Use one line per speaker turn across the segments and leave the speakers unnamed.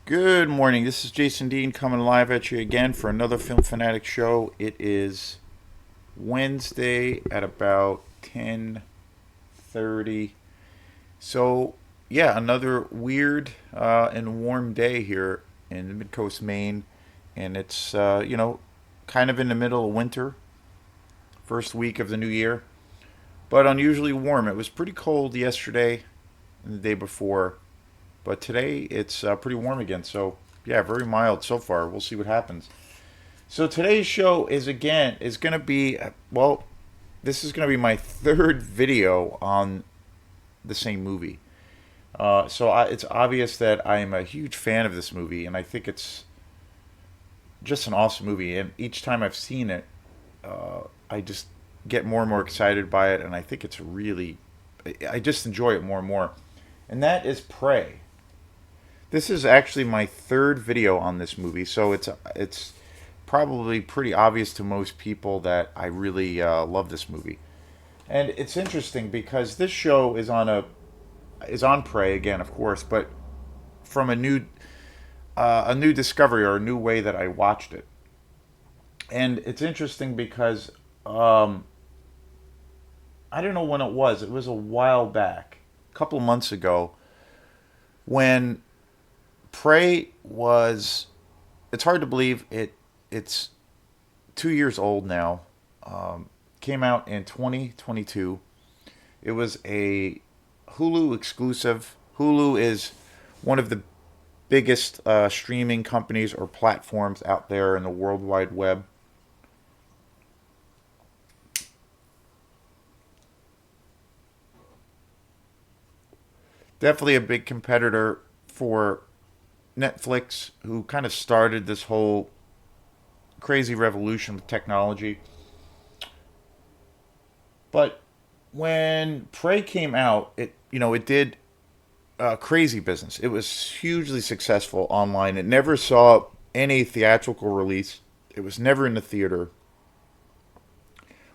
Good morning. This is Jason Dean coming live at you again for another Film Fanatic show. It is Wednesday at about 10:30. So, yeah, another weird and warm day here in Mid-Coast, Maine, and it's kind of in the middle of winter, first week of the new year, but unusually warm. It was pretty cold yesterday and the day before. But today it's pretty warm again. So yeah, very mild so far. We'll see what happens. So today's show is going to be this is going to be my third video on the same movie. It's obvious that I am a huge fan of this movie, and I think it's just an awesome movie. And each time I've seen it, I just get more and more excited by it, and I think I just enjoy it more and more. And that is Prey. This is actually my third video on this movie, so it's probably pretty obvious to most people that I really love this movie. And it's interesting because this show is on Prey again, of course, but from a new discovery or a new way that I watched it. And it's interesting because I don't know when it was. It was a while back, a couple of months ago, when Prey was. It's hard to believe It's 2 years old now. Came out in 2022. It was a Hulu exclusive. Hulu is one of the biggest streaming companies or platforms out there in the World Wide Web. Definitely a big competitor for Netflix, who kind of started this whole crazy revolution with technology. But when Prey came out, it did crazy business. It was hugely successful online. It never saw any theatrical release. It was never in the theater,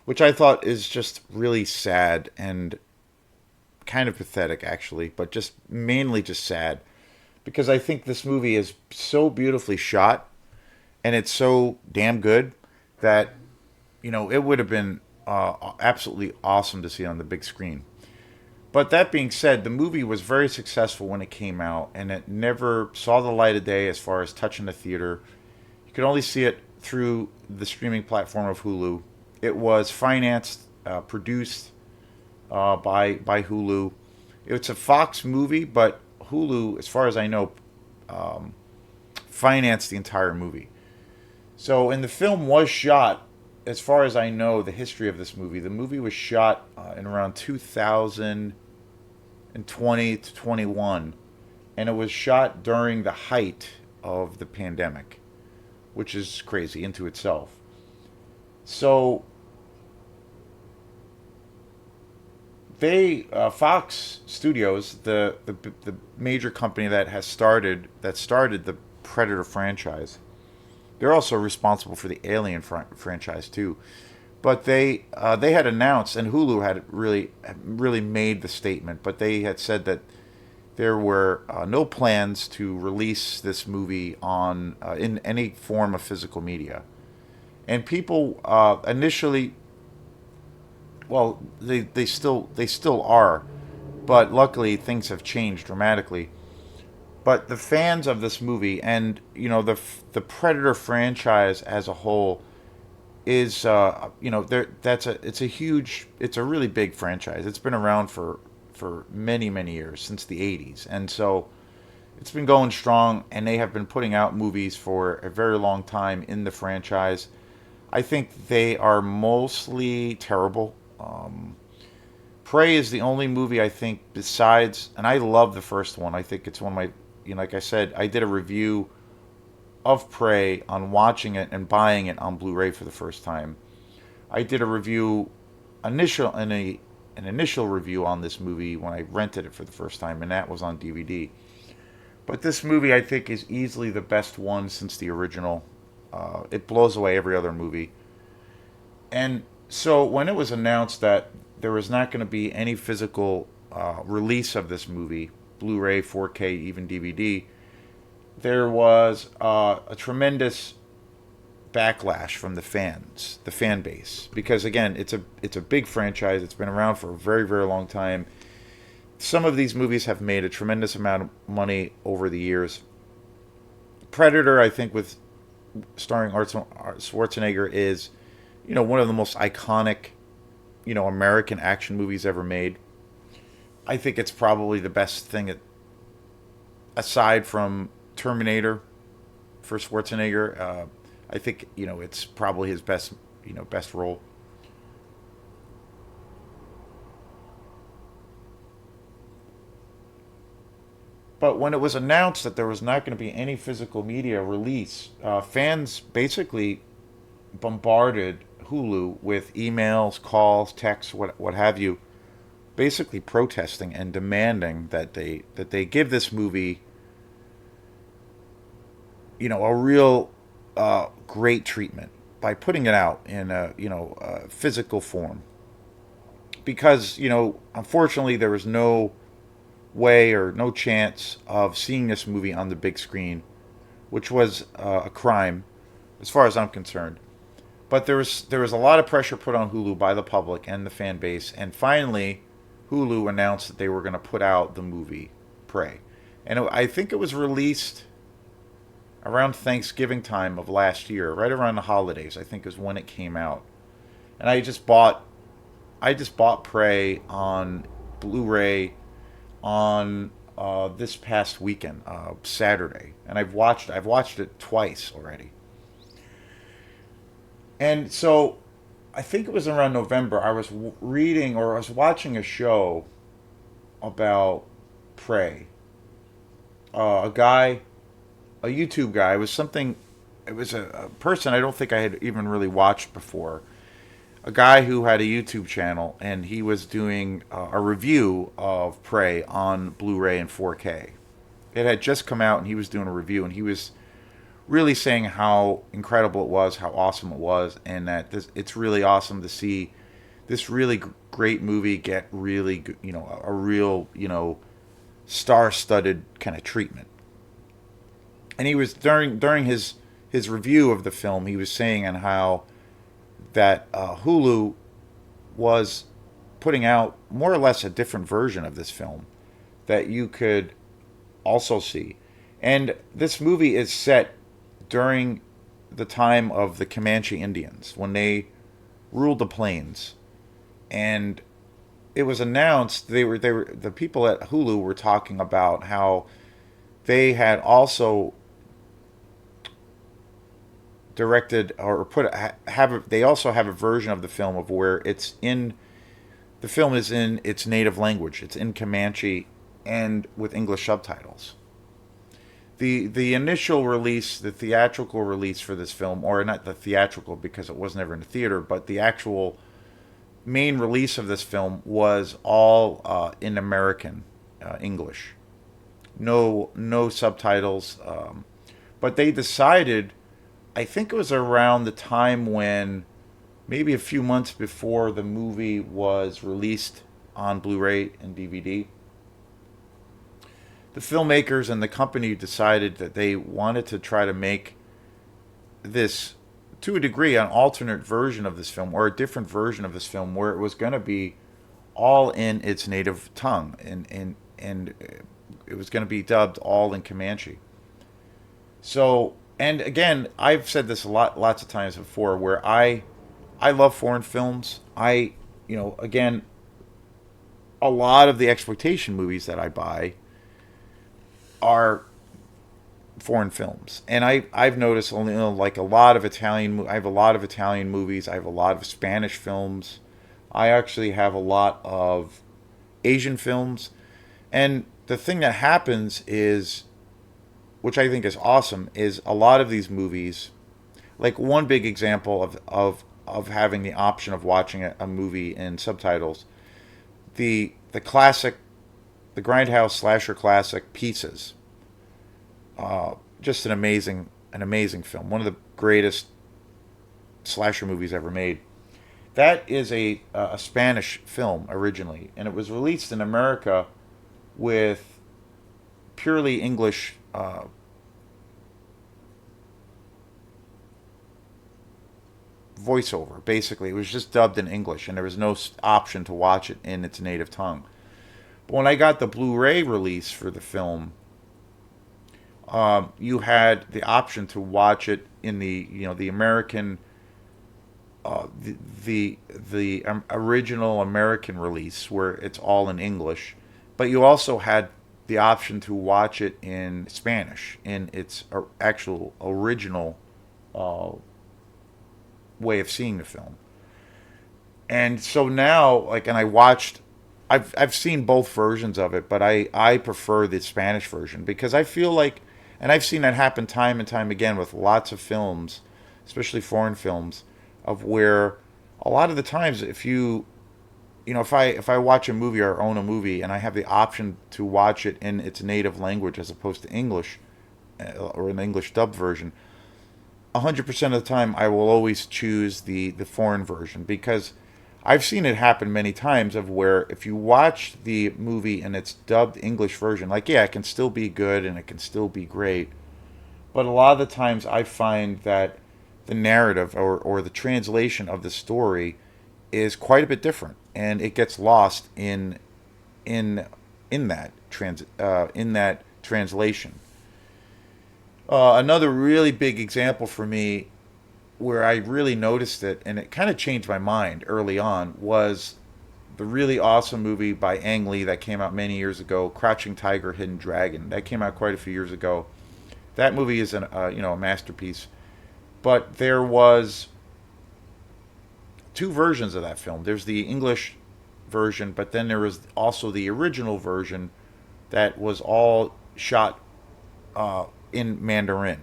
which I thought is just really sad and kind of pathetic, actually, but just mainly just sad because I think this movie is so beautifully shot and it's so damn good that it would have been absolutely awesome to see on the big screen. But that being said, the movie was very successful when it came out, and it never saw the light of day as far as touching the theater. You could only see it through the streaming platform of Hulu. It was financed, produced by Hulu. It's a Fox movie, but Hulu, as far as I know, um, financed the entire movie. So, and the film was shot, as far as I know, the history of this movie. The movie was shot in around 2020 to 21, and it was shot during the height of the pandemic, which is crazy into itself. So, Fox Studios, the major company that started the Predator franchise, they're also responsible for the Alien franchise too. But they had announced, and Hulu had really made the statement, but they had said that there were no plans to release this movie on in any form of physical media. And people initially, well, they still are, but luckily things have changed dramatically. But the fans of this movie and the Predator franchise as a whole is there it's a really big franchise. It's been around for many years, since the 80s, and so it's been going strong, and they have been putting out movies for a very long time in the franchise. I think they are mostly terrible. Prey is the only movie I think besides, and I love the first one. I think it's one of my, like I said, I did a review of Prey on watching it and buying it on Blu-ray for the first time. I did a review, initial in a an initial review on this movie when I rented it for the first time, and that was on DVD. But this movie, I think, is easily the best one since the original. It blows away every other movie. And so when it was announced that there was not going to be any physical release of this movie, Blu-ray, 4K, even DVD, there was a tremendous backlash from the fans, the fan base, because again, it's a big franchise. It's been around for a very very long time. Some of these movies have made a tremendous amount of money over the years. Predator, I think, with starring Art Schwarzenegger, is one of the most iconic American action movies ever made. I think it's probably the best thing aside from Terminator for Schwarzenegger. I think it's probably his best role. But when it was announced that there was not going to be any physical media release, fans basically bombarded Hulu with emails, calls, texts, what have you, basically protesting and demanding that they give this movie a real great treatment by putting it out in a physical form, because unfortunately there was no way or no chance of seeing this movie on the big screen, which was a crime as far as I'm concerned. But there was a lot of pressure put on Hulu by the public and the fan base, and finally Hulu announced that they were going to put out the movie Prey, and I think it was released around Thanksgiving time of last year, right around the holidays. I think is when it came out, and I just bought Prey on Blu-ray on this past weekend, Saturday, and I've watched it twice already. And so I think it was around November. I was reading or I was watching a show about Prey. A guy, a YouTube guy, it was something. It was a person I don't think I had even really watched before. A guy who had a YouTube channel, and he was doing a review of Prey on Blu-ray and 4K. It had just come out, and he was doing a review, and he was really saying how incredible it was, how awesome it was, and that it's really awesome to see this really great movie get really, a real, star-studded kind of treatment. And he was during his review of the film, he was saying on how that Hulu was putting out more or less a different version of this film that you could also see. And this movie is set during the time of the Comanche Indians when they ruled the plains. And it was announced they were the people at Hulu were talking about how they had also directed or they also have a version of the film of where the film is in its native language. It's in Comanche and with English subtitles. The initial release, the theatrical release for this film, or not the theatrical because it was never in the theater, but the actual main release of this film was all in American English, no subtitles. But they decided, I think it was around the time when, maybe a few months before the movie was released on Blu-ray and DVD, the filmmakers and the company decided that they wanted to try to make this, to a degree, an alternate version of this film, or a different version of this film, where it was going to be all in its native tongue, and it was going to be dubbed all in Comanche. So, and again, I've said this lots of times before, where I love foreign films. Again, a lot of the exploitation movies that I buy are foreign films, and I've noticed only like a lot of Italian. I have a lot of Italian movies. I have a lot of Spanish films. I actually have a lot of Asian films, and the thing that happens is, which I think is awesome, is a lot of these movies, like one big example of having the option of watching a movie in subtitles, the classic, the Grindhouse slasher classic Pieces. Just an amazing film. One of the greatest slasher movies ever made. That is a Spanish film originally, and it was released in America with purely English voiceover. Basically, it was just dubbed in English, and there was no option to watch it in its native tongue. But when I got the Blu-ray release for the film, you had the option to watch it in the the American the original American release where it's all in English, but you also had the option to watch it in Spanish in its actual original uh, way of seeing the film. And so now, like, and I watched, I've seen both versions of it, but I prefer the Spanish version because I feel like, and I've seen that happen time and time again with lots of films, especially foreign films, of where a lot of the times if if I watch a movie or own a movie and I have the option to watch it in its native language as opposed to English or an English dubbed version, 100% of the time I will always choose the foreign version because I've seen it happen many times of where if you watch the movie in its dubbed English version, like yeah, it can still be good and it can still be great, but a lot of the times I find that the narrative or the translation of the story is quite a bit different and it gets lost in in that translation. Another really big example for me where I really noticed it and it kind of changed my mind early on was the really awesome movie by Ang Lee that came out many years ago, Crouching Tiger, Hidden Dragon. That came out quite a few years ago. That movie is a masterpiece. But there was two versions of that film. There's the English version, but then there was also the original version that was all shot in Mandarin,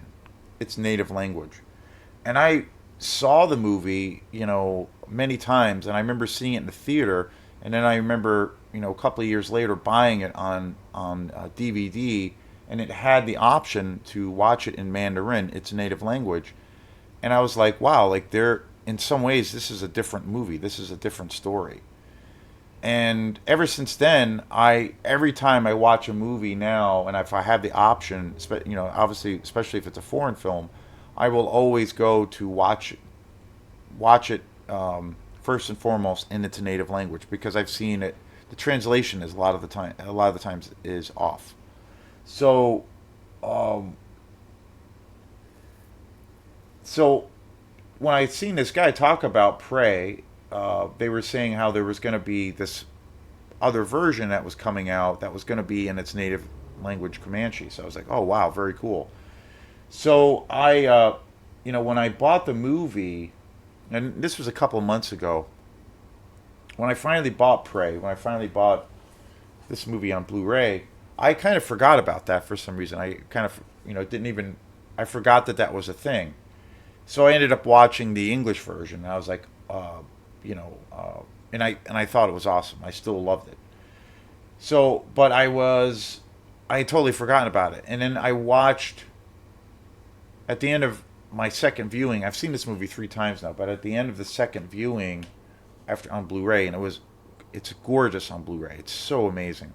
its native language. And I saw the movie, many times, and I remember seeing it in the theater, and then I remember, a couple of years later buying it on DVD, and it had the option to watch it in Mandarin, its native language, and I was like, wow, like there, in some ways, this is a different movie, this is a different story. And ever since then, I every time I watch a movie now, and if I have the option, obviously, especially if it's a foreign film, I will always go to watch it first and foremost in its native language because I've seen it. The translation is a lot of the times is off. So, um, so when I seen this guy talk about Prey, they were saying how there was going to be this other version that was coming out that was going to be in its native language Comanche. So I was like, oh wow, very cool. So when I bought the movie, and this was a couple of months ago, when I finally bought Prey, when I finally bought this movie on Blu-ray, I kind of forgot about that for some reason. I kind of, didn't even, I forgot that that was a thing. So I ended up watching the English version. And I was like, you know, and I thought it was awesome. I still loved it. So, but I had totally forgotten about it. And then I watched at the end of my second viewing. I've seen this movie 3 times now, but at the end of the second viewing, after on Blu-ray, and it's gorgeous on Blu-ray. It's so amazing.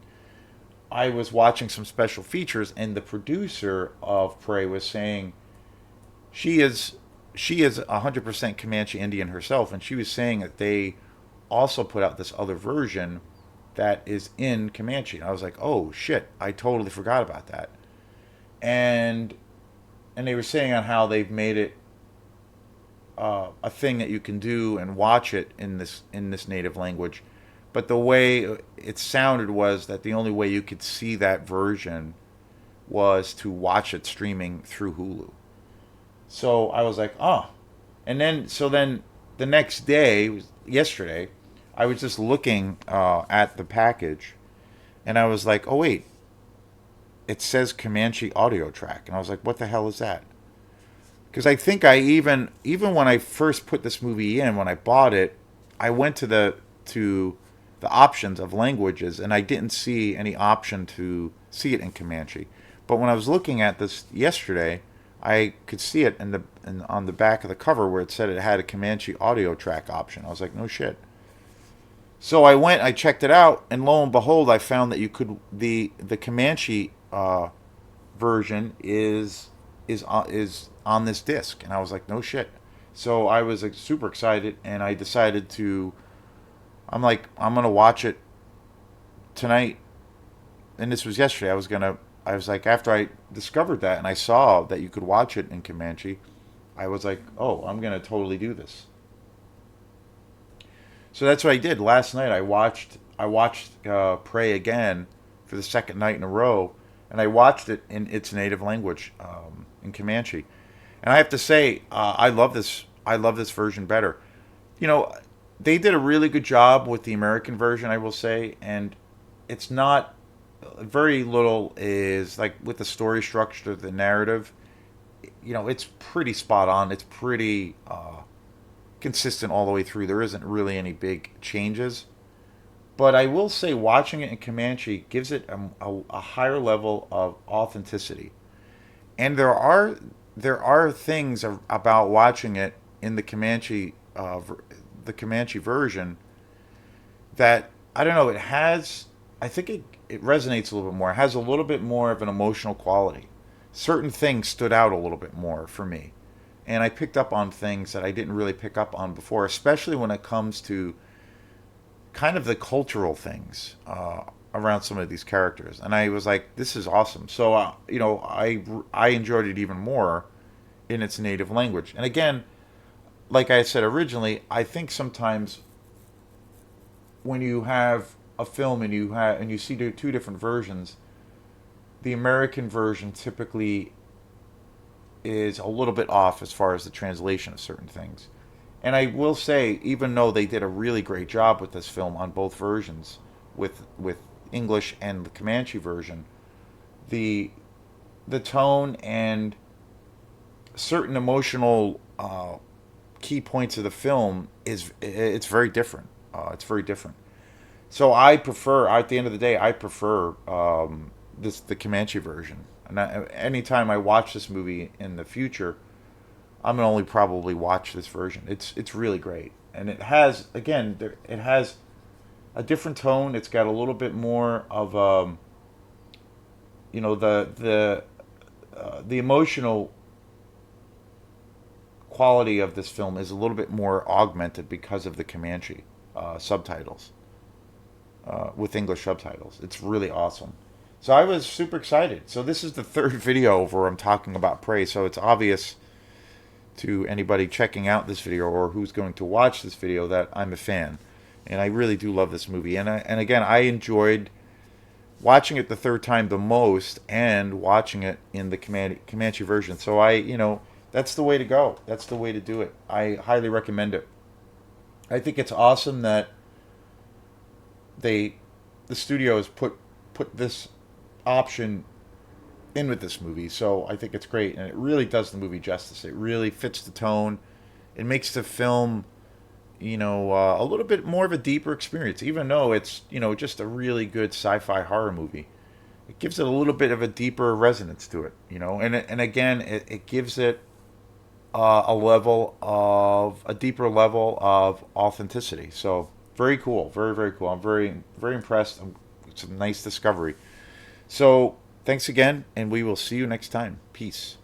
I was watching some special features, and the producer of Prey was saying she is she is 100% Comanche Indian herself, and she was saying that they also put out this other version that is in Comanche. And I was like, oh shit, I totally forgot about that. And they were saying on how they've made it a thing that you can do and watch it in this native language. But the way it sounded was that the only way you could see that version was to watch it streaming through Hulu. So I was like, oh. And then the next day, yesterday, I was just looking at the package, and I was like, oh wait, it says Comanche audio track, and I was like, what the hell is that? Because I think I even when I first put this movie in, when I bought it, I went to the options of languages, and I didn't see any option to see it in Comanche. But when I was looking at this yesterday, I could see it on the back of the cover where it said it had a Comanche audio track option. I was like, no shit. So I checked it out, and lo and behold, I found that you could the Comanche version is on this disc, and I was like, no shit. So I was like super excited, and I decided to. I'm like, I'm gonna watch it tonight, and this was yesterday. I was like, after I discovered that and I saw that you could watch it in Comanche, I was like, oh, I'm gonna totally do this. So that's what I did last night. I watched Prey again for the second night in a row, and I watched it in its native language, in Comanche. And I have to say, I love this. I love this version better. You know, they did a really good job with the American version, I will say, and it's not very little is like with the story structure, the narrative. It's pretty spot on. It's pretty consistent all the way through. There isn't really any big changes. But I will say, watching it in Comanche gives it a higher level of authenticity. And there are things about watching it in the Comanche version that I don't know. It has. I think it resonates a little bit more. It has a little bit more of an emotional quality. Certain things stood out a little bit more for me, and I picked up on things that I didn't really pick up on before, especially when it comes to kind of the cultural things around some of these characters. And I was like, this is awesome. So I enjoyed it even more in its native language. And again, like I said originally, I think sometimes when you have a film and you see two different versions, the American version typically is a little bit off as far as the translation of certain things. And I will say, even though they did a really great job with this film on both versions, with English and the Comanche version, the the tone and certain emotional key points of the film it's very different. It's very different. So I prefer, at the end of the day, I prefer the Comanche version. And anytime I watch this movie in the future, I'm gonna only probably watch this version. It's really great, and it has again it has a different tone. It's got a little bit more of the emotional quality of this film is a little bit more augmented because of the Comanche subtitles with English subtitles. It's really awesome. So I was super excited. So this is the third video where I'm talking about Prey. So it's obvious to anybody checking out this video or who's going to watch this video that I'm a fan, and I really do love this movie. And again, I enjoyed watching it the third time the most, and watching it in the Comanche version. So that's the way to go. That's the way to do it. I highly recommend it. I think it's awesome that they the studios put this option in with this movie. So I think it's great, and it really does the movie justice. It really fits the tone. It makes the film, a little bit more of a deeper experience, even though it's just a really good sci-fi horror movie. It gives it a little bit of a deeper resonance to it, and again, it gives it a deeper level of authenticity. So very cool, very very cool. I'm very very impressed. It's a nice discovery. So thanks again, and we will see you next time. Peace.